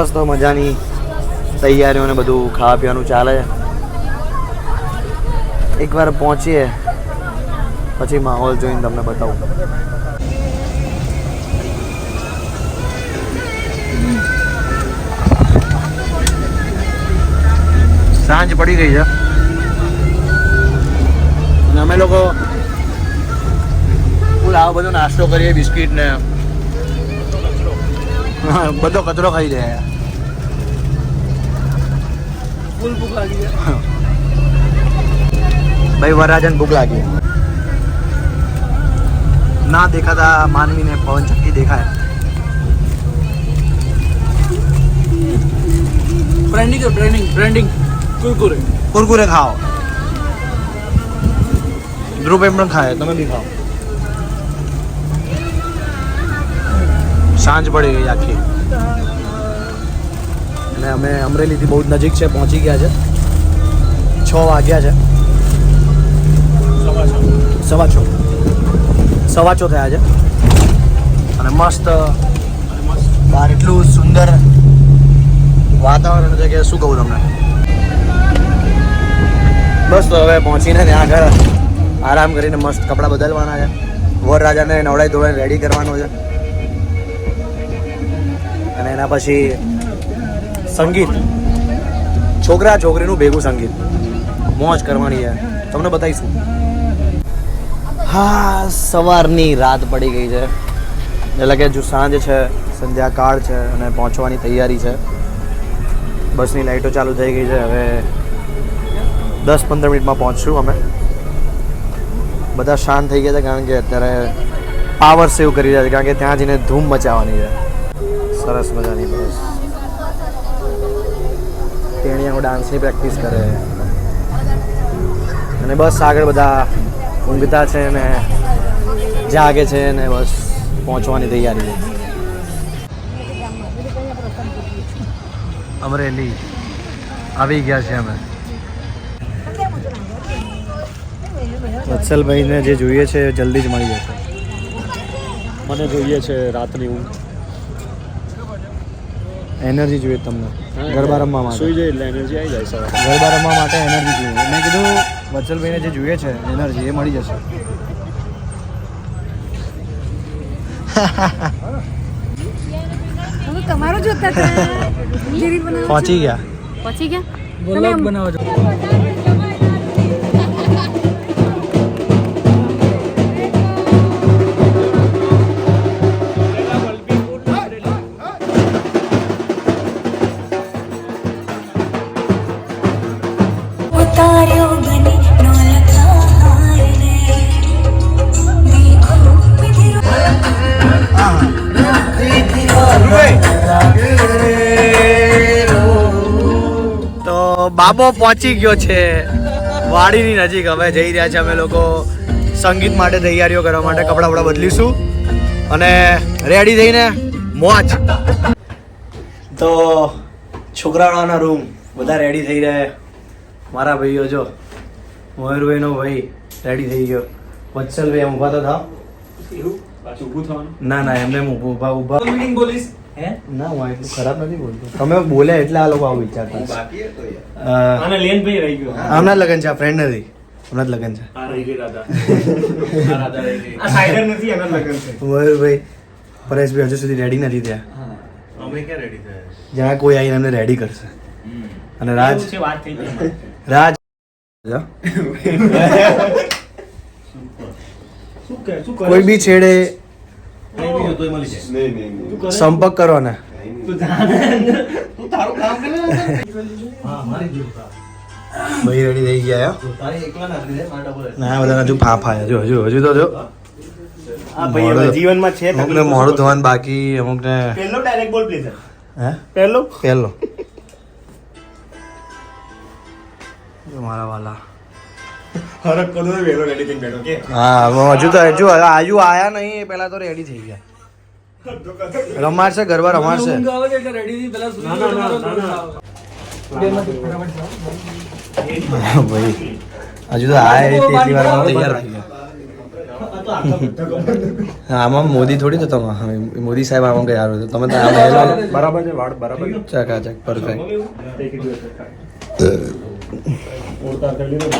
મસ્ત મજાની તૈયારીઓ ને બધું ખાવા પીવાનું ચાલે છે. એકવાર પહોંચીએ પછી માહોલ જોઈને તમને બતાવું. સાંજ પડી ગઈ છે અને અમે લોકો આવો બધો નાસ્તો કરીએ, બિસ્કિટ ને બધો કચરો ખાઈ જાય. ફૂલ ભૂખ લાગી છે ભાઈ. વરરાજાને ભૂખ લાગી. ના દેખાતા માનવીને પવન ચક્કી દેખાય. ब्रांडिंग कुरकुरे खाओ. ધ્રુવ પણ ખાય, તમે બી ખાઓ. સાંજ પડી ગઈ આખી અને અમે અમરેલીથી બહુ જ નજીક છે, પહોંચી ગયા છે. 6 વાગ્યા છે. 6:15 થયા છે અને મસ્ત બહાર એટલું સુંદર વાતાવરણ છે કે શું કહું તમને. બસ તો હવે પહોંચીને ત્યાં આગળ આરામ કરીને મસ્ત કપડાં બદલવાના છે. વરરાજાને નવડાઈ ધોવાઈને રેડી કરવાનો છે અને એના પછી સંગીત, છોકરા છોકરીનું ભેગું સંગીત, મોજ કરવાની છે. તમને બતાવીશું. હા, સવારની રાત પડી ગઈ છે એટલે કે જો સાંજ છે, સંધ્યાકાળ છે અને પહોંચવાની તૈયારી છે. બસની લાઇટો ચાલુ થઈ ગઈ છે. હવે 10-15 મિનિટમાં પહોંચશું અમે. બધા શાંત થઈ ગયા છે કારણ કે અત્યારે પાવર સેવ કરી રહ્યા છે કારણ કે ત્યાં જઈને ધૂમ મચાવવાની છે. સરસ મજાની બસ. તેણીઓ ડાન્સની પ્રેક્ટિસ કરે અને બસ આગળ બધા ઊંઘતા છે ને જાગે છે ને બસ પહોંચવાની તૈયારી છે. અમરેલી આવી ગયા છે અમે. વત્સલભાઈને જે જોઈએ છે જલ્દી જ મળી જશે. મને જોઈએ છે રાતની ઊંઘ, એનર્જી જોઈએ તમને ગરબા રમવા માટે. સુઈ જાય એટલે એનર્જી આવી જાય સવારે. ગરબા રમવા માટે એનર્જી જોઈએ. મેં કીધું વત્સલભાઈને જે જોઈએ છે એનર્જી એ મળી જશે. તમારો જોતા પહોંચી ગયા. વ્લોગ બનાવો છો. બાબો પહોંચી ગયો છે વાડીની નજીક. હવે જઈ રહ્યા છે અમે લોકો સંગીત માટે તૈયારીઓ કરવા માટે. કપડાં બપડા બદલીશું અને રેડી થઈને મોજ. તો છોકરાઓના રૂમ બધા રેડી થઈ રહ્યા. મારા ભાઈઓ જો, મયુરભાઈનો ભાઈ રેડી થઈ ગયો. વત્સલભાઈ એમ ઊભા તો થાવ. ના એમને ઊભા ના, હું એટલું ખરાબ નથી બોલતો. તમે બોલ્યા એટલે આ લોકો આવું વિચારતા. હમણાં લગન છે, આ ફ્રેન્ડ નથી. હમણાં જ લગન છે. મયુરભાઈ, પરેશભાઈ હજુ સુધી રેડી નથી થયા. જ્યાં કોઈ આવીને એમને રેડી કરશે. અને રાજ કોઈ બી છેડે સંપર્ક કરો ને. ભાઈ રેડી થઈ ગયા. ના બધા હજુ ફાફા હજુ તો જો જીવનમાં છે. અમુકને મોડું ધોવાનું બાકી, અમુકને પહેલો ડાયરેક્ટ બોલ પ્લીઝ. હે પહેલો મારા વાલા હરક કરું તો વેલો રેડી થઈને બેઠો કે. હા, હજુ આયા નહીં. પેલા તો રેડી થઈ ગયા. રમાડશે ગરબા રમાડશે. ભાઈ હજુ તો આયા એટલી વારમાં તૈયાર થઈ ગયા. હા આમાં મોદી થોડી તો તમે હા, મોદી સાહેબ આમાં કઈ સારું તમે તો આમ હેલો બરાબર છે વાળ બરાબર છે ચકાચક પરફેક્ટ ઓળખાણ કરી લીધો ને?